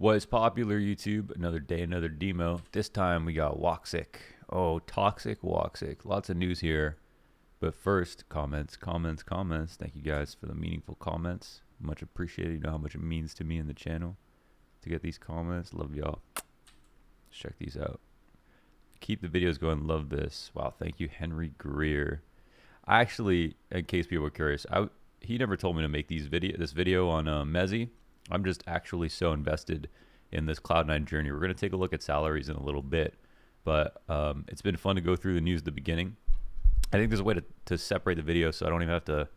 What is popular, YouTube? Another day, another demo. This time we got woxic. Oh, toxic woxic. Lots of news here. But first, comments. Thank you guys for the meaningful comments. Much appreciated. You know how much it means to me and the channel to get these comments. Love y'all. Let's check these out. Keep the videos going. Love this. Wow, thank you, Henry Greer. I actually, in case people were curious, he never told me to make this video on Mezzi. I'm just actually so invested in this Cloud9 journey. We're going to take a look at salaries in a little bit, but it's been fun to go through the news at the beginning. I think there's a way to separate the video so I don't even have to,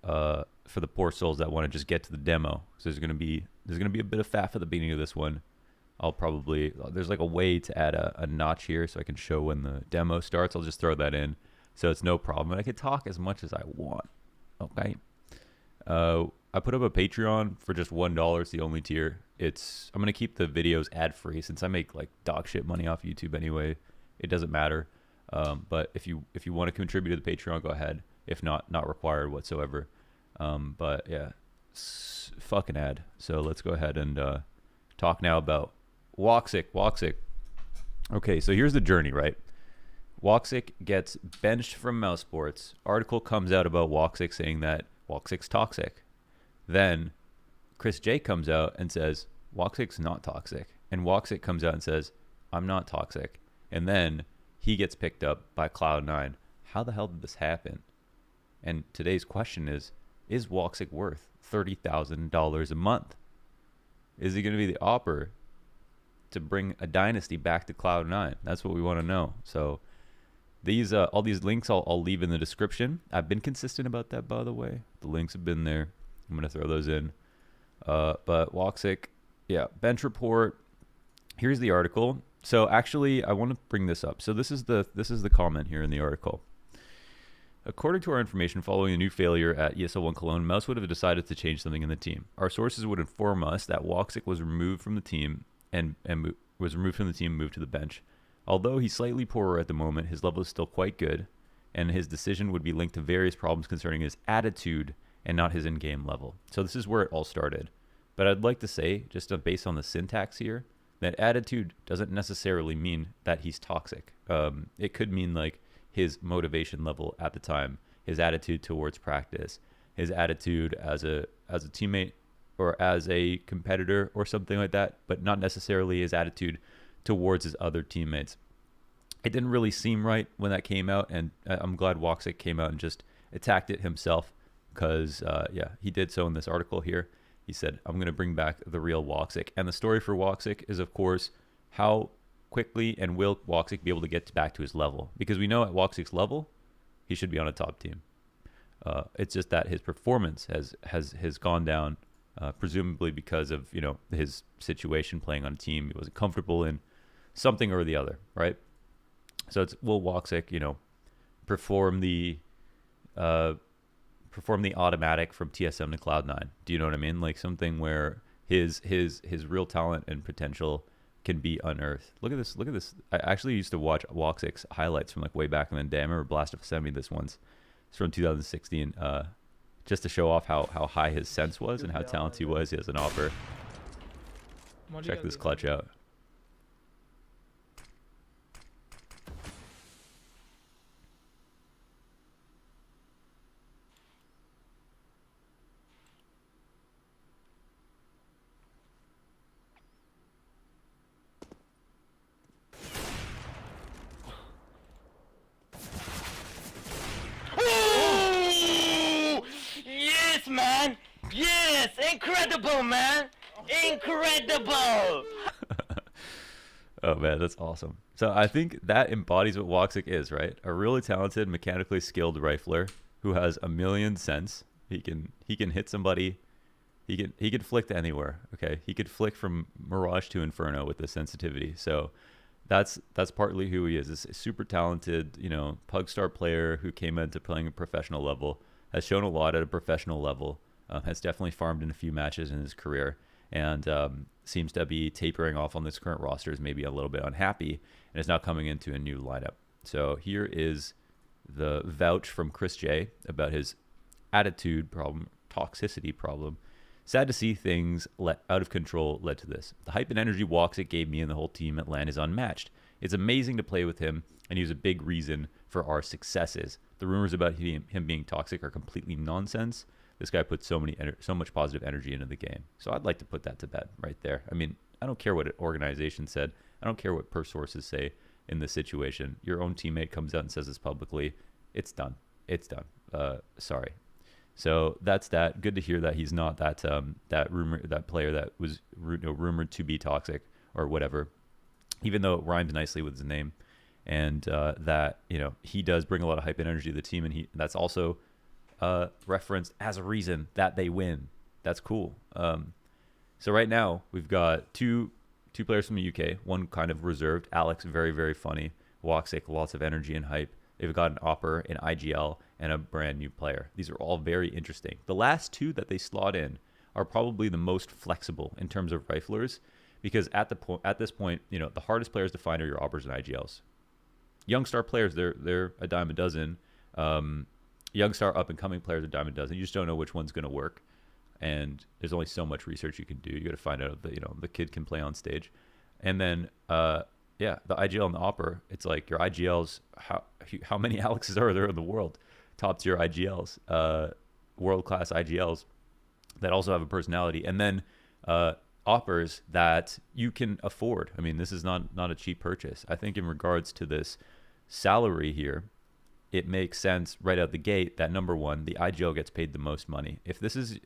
for the poor souls that want to just get to the demo. So there's going to be a bit of faff at the beginning of this one. There's like a way to add a notch here so I can show when the demo starts. I'll just throw that in so it's no problem. And I can talk as much as I want. Okay. I put up a Patreon for just $1. It's the only tier. I'm going to keep the videos ad free since I make like dog shit money off YouTube anyway. It doesn't matter. But if you want to contribute to the Patreon, go ahead. If not, not required whatsoever. But yeah, fucking ad. So let's go ahead and talk now about woxic. Okay, so here's the journey, right? Woxic gets benched from Mouse Sports. Article comes out about woxic saying that woxic's toxic. Then Chris J comes out and says woxic's not toxic. And woxic comes out and says, I'm not toxic. And then he gets picked up by Cloud9. How the hell did this happen? And today's question is woxic worth $30,000 a month? Is he going to be the opper to bring a dynasty back to Cloud9? That's what we want to know. So these all these links I'll leave in the description. I've been consistent about that, by the way. The links have been there. I'm going to throw those in. But woxic, yeah, bench report. Here's the article. So actually, I want to bring this up. So this is the comment here in the article. According to our information, following a new failure at ESL1 Cologne, Mouse would have decided to change something in the team. Our sources would inform us that woxic was removed from the team and moved to the bench. Although he's slightly poorer at the moment, his level is still quite good, and his decision would be linked to various problems concerning his attitude and not his in-game level. So this is where it all started. But I'd like to say, just based on the syntax here, that attitude doesn't necessarily mean that he's toxic. It could mean like his motivation level at the time, his attitude towards practice, his attitude as a teammate or as a competitor or something like that, but not necessarily his attitude towards his other teammates. It didn't really seem right when that came out, and I'm glad woxic came out and just attacked it himself because, yeah, he did so in this article here. He said, I'm going to bring back the real woxic. And the story for woxic is, of course, how quickly and will woxic be able to get back to his level? Because we know at woxic's level, he should be on a top team. It's just that his performance has gone down, presumably because of, you know, his situation playing on a team he wasn't comfortable in, something or the other, right? So it's, will woxic, you know, perform the automatic from TSM to Cloud9? Do you know what I mean? Like something where his real talent and potential can be unearthed. Look at this. I actually used to watch woxic's highlights from like way back in the day. I remember Blastov sent me this once. It's from 2016, just to show off how high his sense was and how talented he was as an offer. Check this clutch out. Man, yes, incredible, man, incredible. Oh man, that's awesome. So I think that embodies what woxic is, right? A really talented, mechanically skilled rifler who has a million sense. He can hit somebody. He can flick to anywhere. Okay, he could flick from Mirage to Inferno with the sensitivity. So that's partly who he is. This super talented, you know, Pugstar player who came into playing a professional level. Has shown a lot at a professional level, has definitely farmed in a few matches in his career, and seems to be tapering off on this current roster, is maybe a little bit unhappy, and is now coming into a new lineup. So here is the vouch from Chris J about his attitude problem, toxicity problem, Sad to see things out of control led to this. The hype and energy woxic gave me and the whole team at LAN is unmatched. It's amazing to play with him, and he was a big reason for our successes. The rumors about him being toxic are completely nonsense. This guy puts so much positive energy into the game. So I'd like to put that to bed right there. I mean, I don't care what an organization said. I don't care what per sources say in this situation. Your own teammate comes out and says this publicly. It's done. It's done. Sorry. So that's that. Good to hear that he's not that that player that was rumored to be toxic or whatever, even though it rhymes nicely with his name, and that he does bring a lot of hype and energy to the team, and that's also referenced as a reason that they win. That's cool. So right now we've got two players from the UK, one kind of reserved. Alex, very, very funny. woxic, lots of energy and hype. They've got an Opper, an IGL, and a brand new player. These are all very interesting. The last two that they slot in are probably the most flexible in terms of riflers, because at this point, the hardest players to find are your Oppers and IGLs. Young star players, they're a dime a dozen. Young star up and coming players, a dime a dozen. You just don't know which one's going to work. And there's only so much research you can do. You got to find out that the kid can play on stage, and then the IGL and the Opper. It's like your IGLs. How many Alexes are there in the world? Top tier IGLs, world class IGLs that also have a personality, and then Oppers that you can afford. I mean, this is not a cheap purchase. I think in regards to this salary here, it makes sense right out the gate that number one, the IGL gets paid the most money. If this is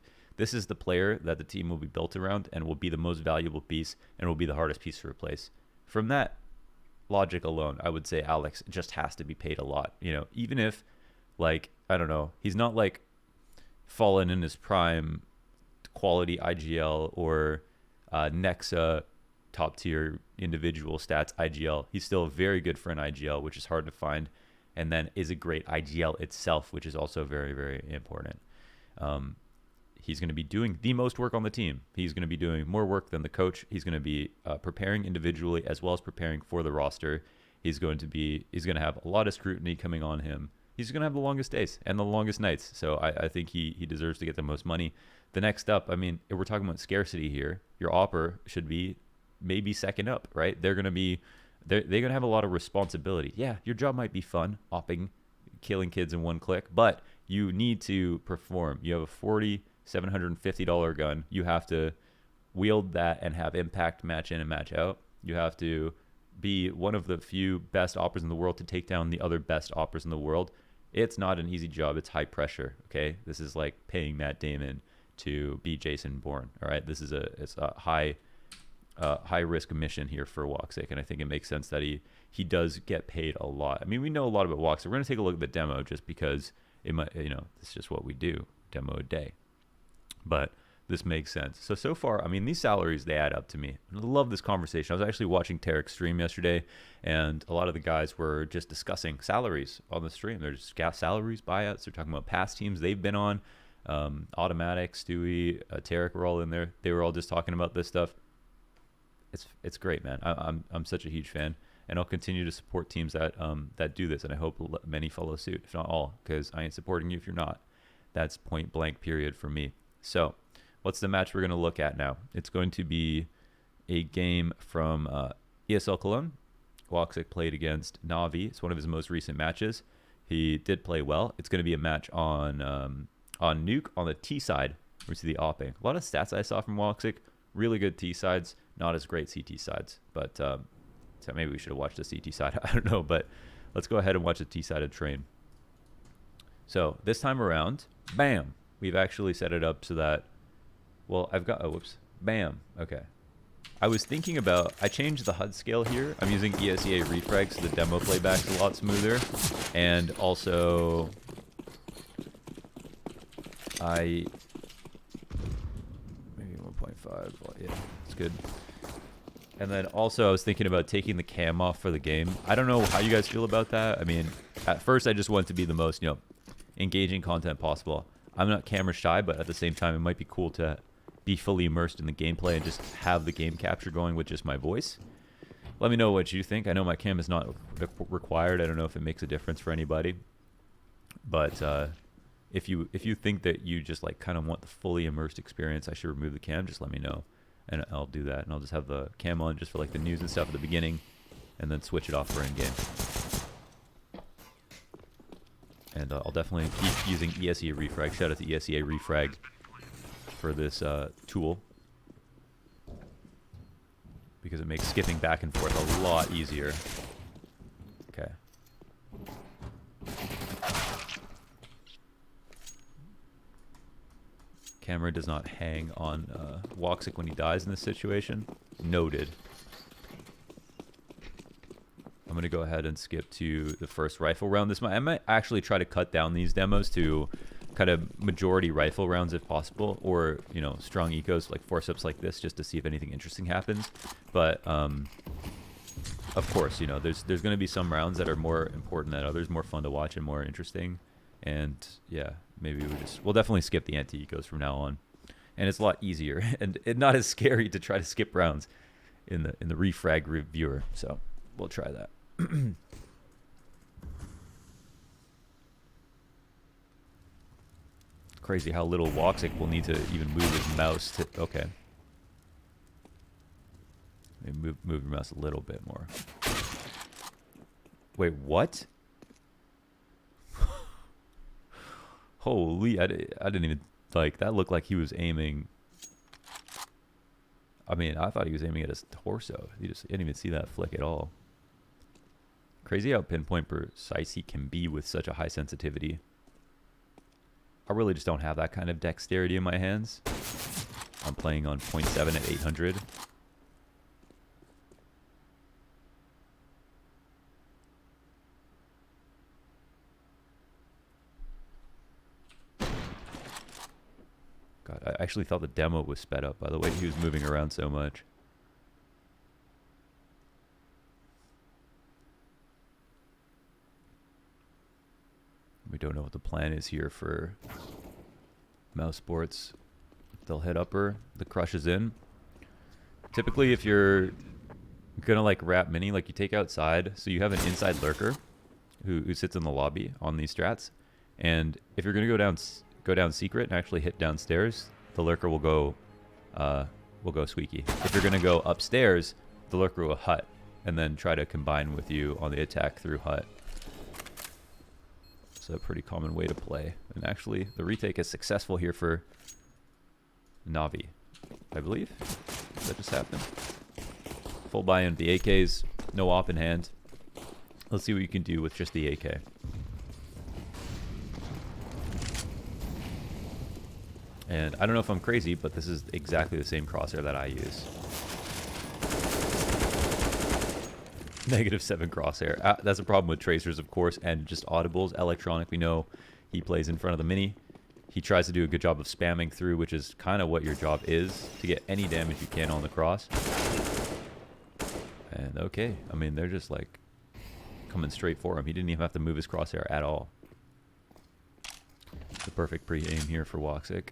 the player that the team will be built around and will be the most valuable piece and will be the hardest piece to replace. From that logic alone, I would say Alex just has to be paid a lot. Even if, like, I don't know, he's not like fallen in his prime quality IGL or Nexa top tier individual stats IGL. He's still very good for an IGL, which is hard to find, and then is a great IGL itself, which is also very, very important. He's going to be doing the most work on the team. He's going to be doing more work than the coach. He's going to be preparing individually as well as preparing for the roster. He's going to have a lot of scrutiny coming on him. He's going to have the longest days and the longest nights. So I think he deserves to get the most money. The next up, I mean, if we're talking about scarcity here, your Opper should be maybe second up, right? They're going to have a lot of responsibility. Yeah, your job might be fun, opping, killing kids in one click, but you need to perform. You have a $750 gun. You have to wield that and have impact match in and match out. You have to be one of the few best Oppers in the world to take down the other best Oppers in the world. It's not an easy job. It's high pressure. Okay, this is like paying Matt Damon to be Jason Bourne. All right, it's a high risk mission here for woxic, and I think it makes sense that he does get paid a lot. I mean, we know a lot about woxic. We're gonna take a look at the demo just because it might, it's just what we do. Demo a day. But this makes sense. So far, I mean, these salaries, they add up to me. I love this conversation. I was actually watching Tarek's stream yesterday, and a lot of the guys were just discussing salaries on the stream. They're just salaries, buyouts. They're talking about past teams they've been on. Automatic, Stewie, Tarek were all in there. They were all just talking about this stuff. It's great, man. I'm such a huge fan, and I'll continue to support teams that do this, and I hope many follow suit, if not all, because I ain't supporting you if you're not. That's point blank period for me. So what's the match we're going to look at now? It's going to be a game from ESL Cologne. woxic played against Navi. It's one of his most recent matches. He did play well. It's going to be a match on Nuke on the T side. We see the opping. A lot of stats I saw from woxic. Really good T sides. Not as great CT sides. But so maybe we should have watched the CT side. I don't know. But let's go ahead and watch the T sided train. So this time around, bam. We've actually set it up so that, well, I've got, bam, okay. I was thinking about, I changed the HUD scale here. I'm using ESEA refrag so the demo playback's a lot smoother. And also, maybe 1.5, well, yeah, it's good. And then also I was thinking about taking the cam off for the game. I don't know how you guys feel about that. I mean, at first I just want to be the most, engaging content possible. I'm not camera shy, but at the same time, it might be cool to be fully immersed in the gameplay and just have the game capture going with just my voice. Let me know what you think. I know my cam is not required. I don't know if it makes a difference for anybody. But if you think that you just like kind of want the fully immersed experience, I should remove the cam. Just let me know, and I'll do that. And I'll just have the cam on just for like the news and stuff at the beginning, and then switch it off for in game. And I'll definitely keep using ESEA refrag. Shout out to ESEA refrag for this tool, because it makes skipping back and forth a lot easier. Okay. Camera does not hang on woxic when he dies in this situation. Noted. I'm going to go ahead and skip to the first rifle round. I might actually try to cut down these demos to kind of majority rifle rounds if possible, or, you know, strong ecos like forceps like this, just to see if anything interesting happens. But of course, you know, there's going to be some rounds that are more important than others, more fun to watch and more interesting. And yeah, maybe we'll definitely skip the anti-ecos from now on. And it's a lot easier and not as scary to try to skip rounds in the refrag reviewer. So we'll try that. Crazy how little woxic will need to even move his mouse to... Okay. Maybe move your mouse a little bit more. Wait, what? Holy, I didn't even... Like, that looked like he was aiming... I mean, I thought he was aiming at his torso. You didn't even see that flick at all. Crazy how pinpoint precise he can be with such a high sensitivity. I really just don't have that kind of dexterity in my hands. I'm playing on 0.7 at 800. God, I actually thought the demo was sped up by the way he was moving around so much. We don't know what the plan is here for mouse sports. They'll hit upper. The crush is in. Typically, if you're gonna like wrap mini, like you take outside, so you have an inside lurker who sits in the lobby on these strats, and if you're gonna go down secret and actually hit downstairs, the lurker will go squeaky. If you're gonna go upstairs, the lurker will hut and then try to combine with you on the attack through hut. A pretty common way to play, and actually the retake is successful here for Navi, I believe. That just happened. Full buy-in the AKs, no op in hand. Let's see what you can do with just the AK. And I don't know if I'm crazy, but this is exactly the same crosshair that I use. -7 crosshair. That's a problem with tracers, of course, and just audibles. Electronic, we know he plays in front of the mini. He tries to do a good job of spamming through, which is kind of what your job is, to get any damage you can on the cross. And okay, I mean, they're just like coming straight for him. He didn't even have to move his crosshair at all. The perfect pre-aim here for woxic.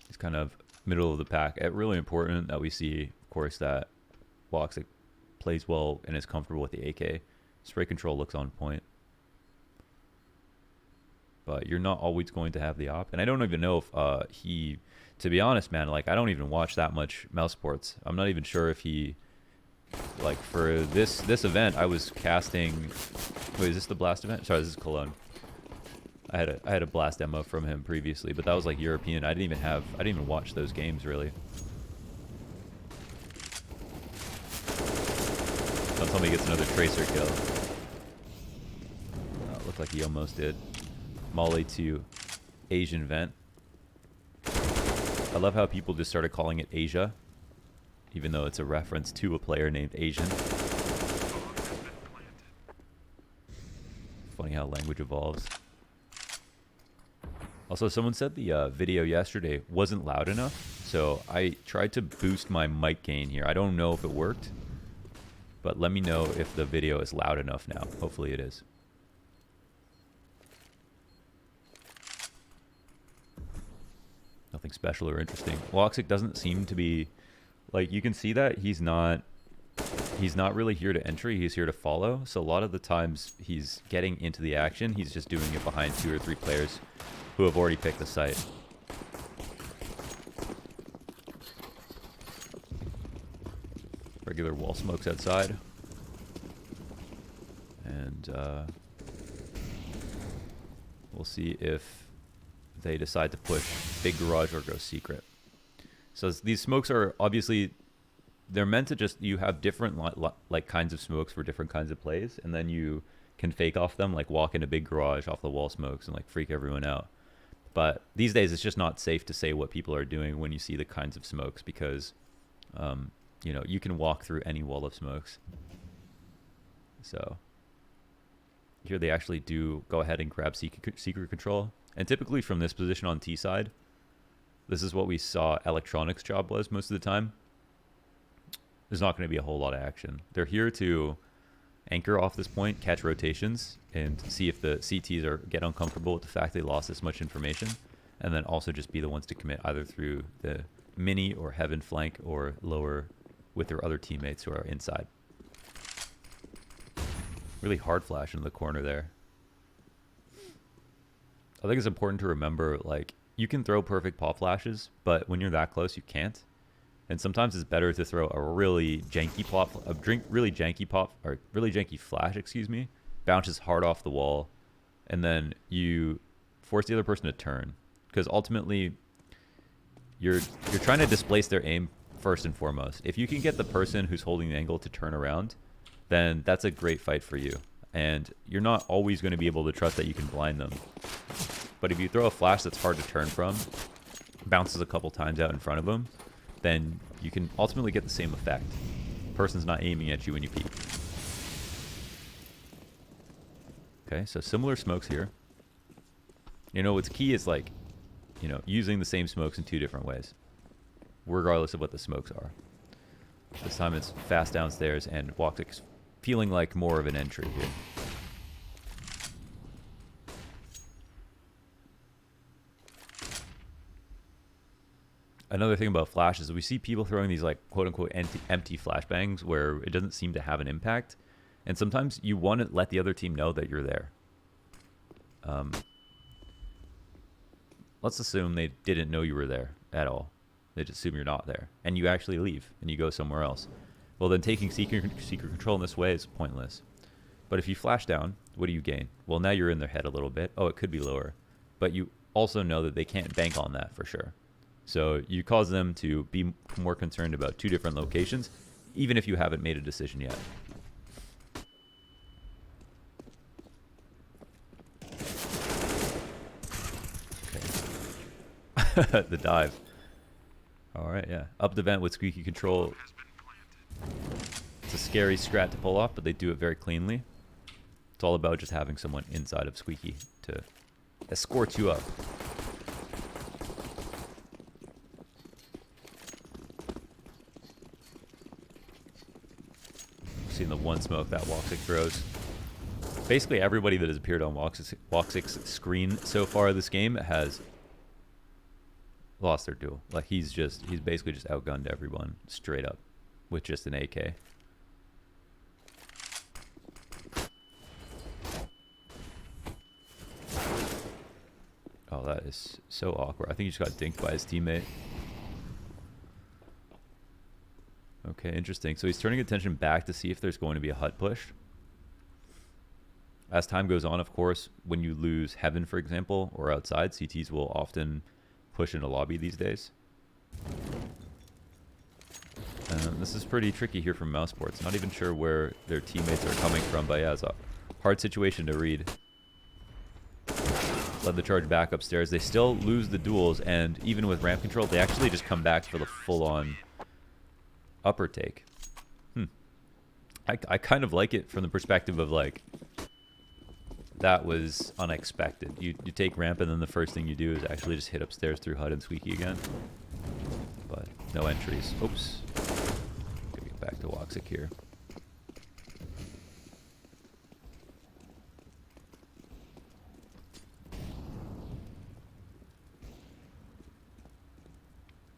He's kind of middle of the pack. It's really important that we see, of course, that woxic plays well and is comfortable with the AK. Spray control looks on point. But you're not always going to have the op. And I don't even know if he... To be honest, man, like, I don't even watch that much mouse sports. I'm not even sure if he... Like, for this event, I was casting... Wait, is this the Blast event? Sorry, this is Cologne. I had a Blast demo from him previously, but that was like European. I didn't even watch those games really. Don't tell me he gets another tracer kill. Looked like he almost did. Molly to Asian vent. I love how people just started calling it Asia, even though it's a reference to a player named Asian. Funny how language evolves. Also, someone said the video yesterday wasn't loud enough, so I tried to boost my mic gain here. I don't know if it worked, but let me know if the video is loud enough now. Hopefully it is. Nothing special or interesting. woxic doesn't seem to be... Like, you can see that he's not he's not really here to entry, he's here to follow. So a lot of the times he's getting into the action, he's just doing it behind 2 or 3 players who have already picked the site. Regular wall smokes outside. And we'll see if they decide to push big garage or go secret. So these smokes are obviously, they're meant to just, you have different like kinds of smokes for different kinds of plays, and then you can fake off them, like walk in a big garage off the wall smokes and like freak everyone out. But these days it's just not safe to say what people are doing when you see the kinds of smokes, because you know, you can walk through any wall of smokes. So here they actually do go ahead and grab secret control. And typically from this position on T side, this is what we saw Electronics' job was most of the time. There's not going to be a whole lot of action. They're here to anchor off this point, catch rotations, and see if the CTs get uncomfortable with the fact they lost this much information, and then also just be the ones to commit either through the mini or heaven flank or lower with their other teammates who are inside. Really hard flash into the corner there. I think it's important to remember, like, you can throw perfect pop flashes, but when you're that close, you can't. And sometimes it's better to throw a really janky pop, really janky flash, excuse me, bounces hard off the wall, and then you force the other person to turn, because ultimately you're trying to displace their aim first and foremost. If you can get the person who's holding the angle to turn around, then that's a great fight for you. And you're not always going to be able to trust that you can blind them. But if you throw a flash that's hard to turn from, bounces a couple times out in front of them, then you can ultimately get the same effect. The person's not aiming at you when you peek. Okay, so similar smokes here. You know, what's key is, like, you know, using the same smokes in 2 different ways, regardless of what the smokes are. This time it's fast downstairs, and woxic's feeling like more of an entry here. Another thing about flash is we see people throwing these, like, quote-unquote empty flashbangs where it doesn't seem to have an impact. And sometimes you want to let the other team know that you're there. Let's assume they didn't know you were there at all. They just assume you're not there. And you actually leave, and you go somewhere else. Well, then taking secret control in this way is pointless. But if you flash down, what do you gain? Well, now you're in their head a little bit. Oh, it could be lower. But you also know that they can't bank on that for sure. So you cause them to be more concerned about 2 different locations, even if you haven't made a decision yet. Okay. The dive. All right, yeah. Up the vent with squeaky control. It's a scary strat to pull off, but they do it very cleanly. It's all about just having someone inside of squeaky to escort you up. Seeing the one smoke that woxic throws. Basically everybody that has appeared on woxic's screen so far this game has lost their duel. Like, he's basically just outgunned everyone straight up with just an AK. Oh, that is so awkward. I think he just got dinked by his teammate. Okay, interesting. So he's turning attention back to see if there's going to be a hut push. As time goes on, of course, when you lose heaven, for example, or outside, CTs will often push into lobby these days. This is pretty tricky here from Mousesports. Not even sure where their teammates are coming from, but yeah, it's a hard situation to read. Led the charge back upstairs. They still lose the duels, and even with ramp control, they actually just come back for the full-on upper take. I kind of like it from the perspective of, like, that was unexpected. You take ramp, and then the first thing you do is actually just hit upstairs through HUD and squeaky again. But no entries. Oops. Gotta get back to woxic here.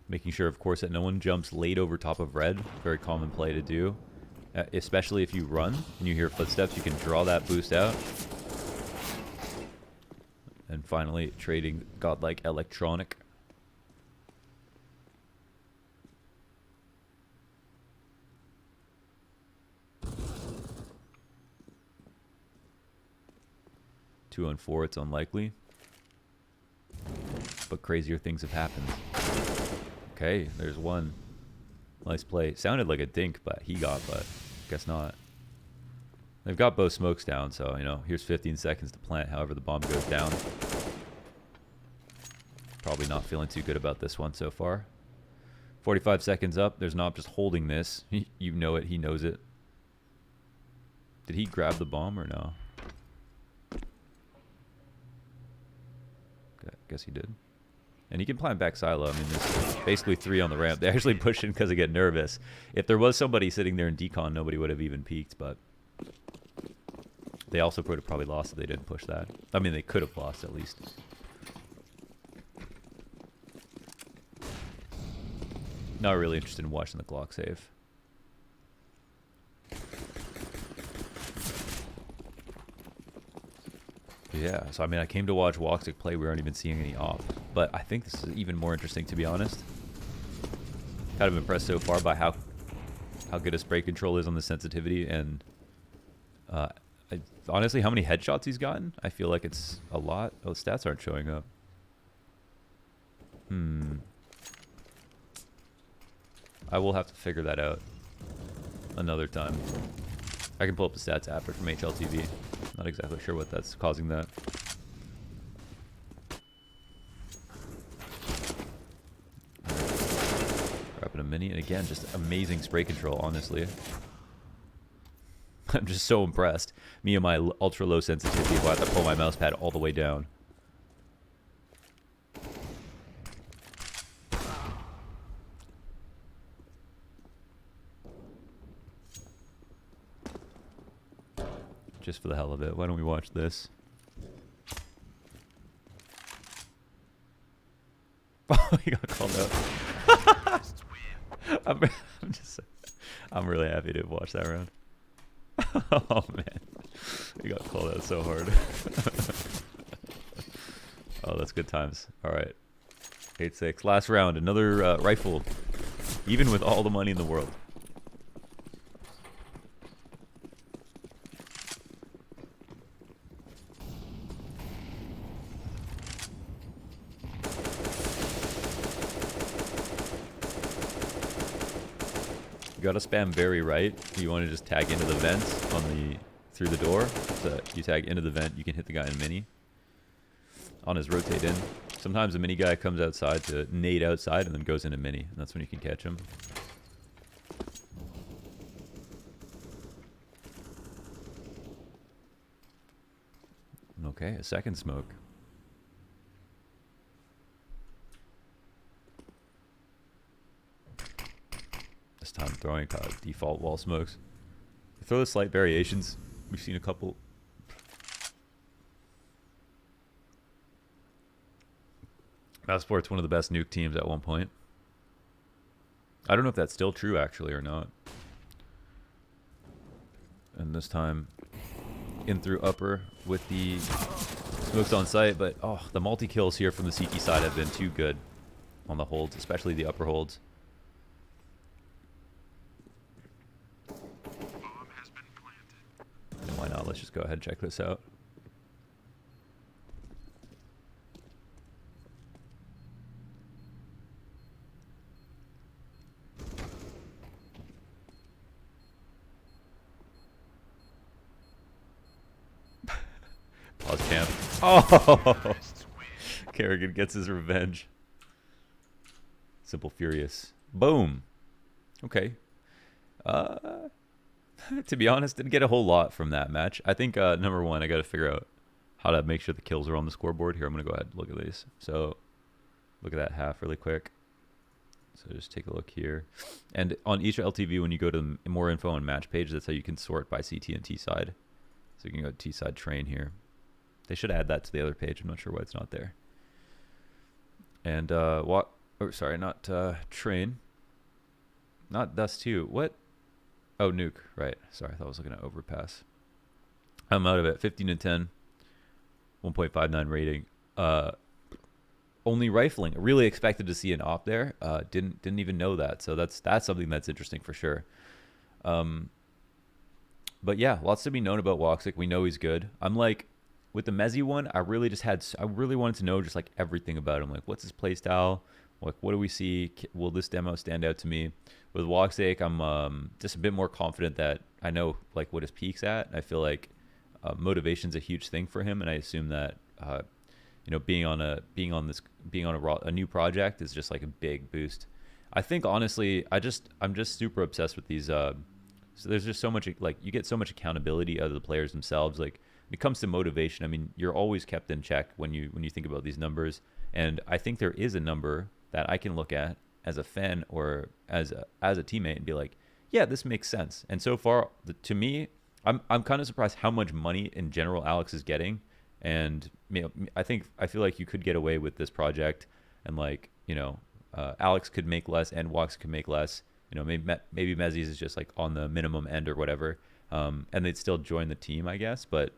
Making sure, of course, that no one jumps late over top of red. Very common play to do. Especially if you run and you hear footsteps, you can draw that boost out. And finally, trading godlike electronic. Two on four, it's unlikely. But crazier things have happened. Okay, there's one. Nice play. Sounded like a dink, but he got, but guess not. They've got both smokes down, so, you know, here's 15 seconds to plant however the bomb goes down. Probably not feeling too good about this one so far. 45 seconds up. There's Knob just holding this. You know it. He knows it. Did he grab the bomb or no? Okay, guess he did. And he can plant back silo. I mean, there's basically 3 on the ramp. They actually push in because they get nervous. If there was somebody sitting there in decon, nobody would have even peeked, but they also would have probably lost if they didn't push that. I mean, they could have lost at least. Not really interested in watching the Glock save. Yeah, so I mean, I came to watch w0xic play. We aren't even seeing any op. But I think this is even more interesting, to be honest. Kind of impressed so far by how good his spray control is on the sensitivity. And honestly, how many headshots he's gotten? I feel like it's a lot. Oh, stats aren't showing up. I will have to figure that out another time. I can pull up the stats after from HLTV. Not exactly sure what that's causing that. Grabbing a mini, and again, just amazing spray control, honestly. I'm just so impressed. Me and my ultra low sensitivity, I have to pull my mouse pad all the way down. Just for the hell of it. Why don't we watch this? Oh, he got called out. I'm really happy to watch that round. Oh man, he got called out so hard. Oh, that's good times. All right, 8-6. Last round, another rifle, even with all the money in the world. You gotta spam very right. You want to just tag into the vents on the through the door. So you tag into the vent, you can hit the guy in mini. On his rotate in. Sometimes the mini guy comes outside to nade outside and then goes into mini, and that's when you can catch him. Okay, a second smoke. This time throwing default wall smokes. You throw the slight variations. We've seen a couple. Mousesport's one of the best nuke teams at one point. I don't know if that's still true actually or not. And this time in through upper with the smokes on site, but oh, the multi-kills here from the CT side have been too good on the holds, especially the upper holds. And why not? Let's just go ahead and check this out. Pause camp. Oh! Kerrigan gets his revenge. Simple Furious. Boom. Okay. To be honest, didn't get a whole lot from that match. I think, number one, I got to figure out how to make sure the kills are on the scoreboard. Here, I'm going to go ahead and look at these. So, look at that half really quick. So, just take a look here. And on each LTV, when you go to the more info on match page, that's how you can sort by CT and T side. So, you can go to T side train here. They should add that to the other page. I'm not sure why it's not there. And, train. Not dust 2. What? Oh, Nuke. Right. Sorry, I thought I was looking at overpass. I'm out of it. 15 to 10, 1.59 rating. Only rifling. Really expected to see an op there. Didn't even know that. So that's something that's interesting for sure. But yeah, lots to be known about woxic. We know he's good. I'm like, with the Mezzi one, I really wanted to know just like everything about him. Like, what's his play style? Like, what do we see? Will this demo stand out to me? With woxic, I'm just a bit more confident that I know like what his peak's at. I feel like motivation's a huge thing for him, and I assume that being on a new project is just like a big boost. I think honestly, I'm just super obsessed with these. So there's just so much, like, you get so much accountability out of the players themselves. Like, when it comes to motivation, I mean, you're always kept in check when you think about these numbers. And I think there is a number that I can look at as a fan or as a teammate and be like, yeah, this makes sense. And so far, to me, I'm kind of surprised how much money in general Alex is getting. And I feel like you could get away with this project, and like, Alex could make less and Wox could make less. Maybe Mezzi's is just like on the minimum end or whatever, and they'd still join the team, I guess. But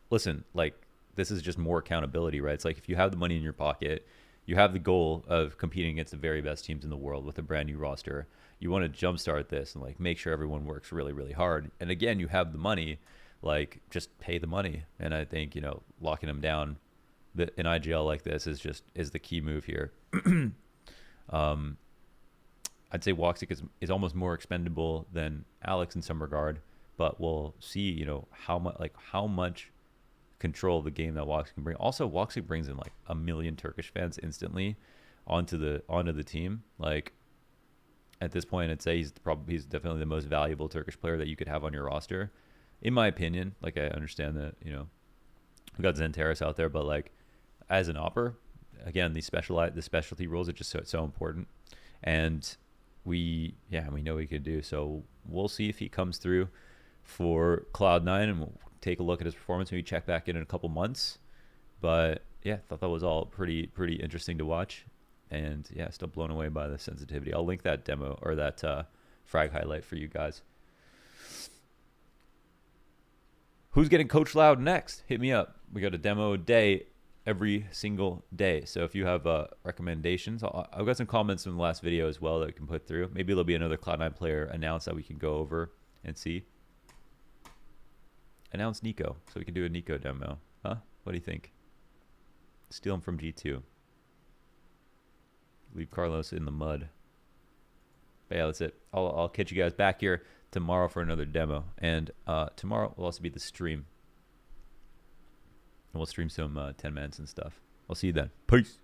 listen, like, this is just more accountability, right? It's like, if you have the money in your pocket, you have the goal of competing against the very best teams in the world with a brand new roster. You want to jumpstart this and like make sure everyone works really, really hard. And again, you have the money, like, just pay the money. And I think locking them down in IGL like this is the key move here. I'd say woxic is almost more expendable than Alex in some regard, but we'll see, how much control of the game that woxic can bring. Also, woxic brings in like 1 million Turkish fans instantly onto the team. Like, at this point, I'd say he's definitely the most valuable Turkish player that you could have on your roster, in my opinion. Like, I understand that we got Zenteris out there, but like, as an opper, again, the specialty roles are just so important. And we know he could do. So we'll see if he comes through for Cloud9, and we'll take a look at his performance. Maybe check back in a couple months. But yeah, thought that was all pretty interesting to watch. And yeah, still blown away by the sensitivity. I'll link that demo or that frag highlight for you guys. Who's getting Coach Loud next? Hit me up. We got a demo a day every single day. So if you have recommendations, I've got some comments from the last video as well that we can put through. Maybe there'll be another Cloud9 player announced that we can go over and see. Announce Niko, so we can do a Niko demo. Huh? What do you think? Steal him from G2. Leave Carlos in the mud. But yeah, that's it. I'll catch you guys back here tomorrow for another demo. And tomorrow will also be the stream. And we'll stream some 10 minutes and stuff. I'll see you then. Peace.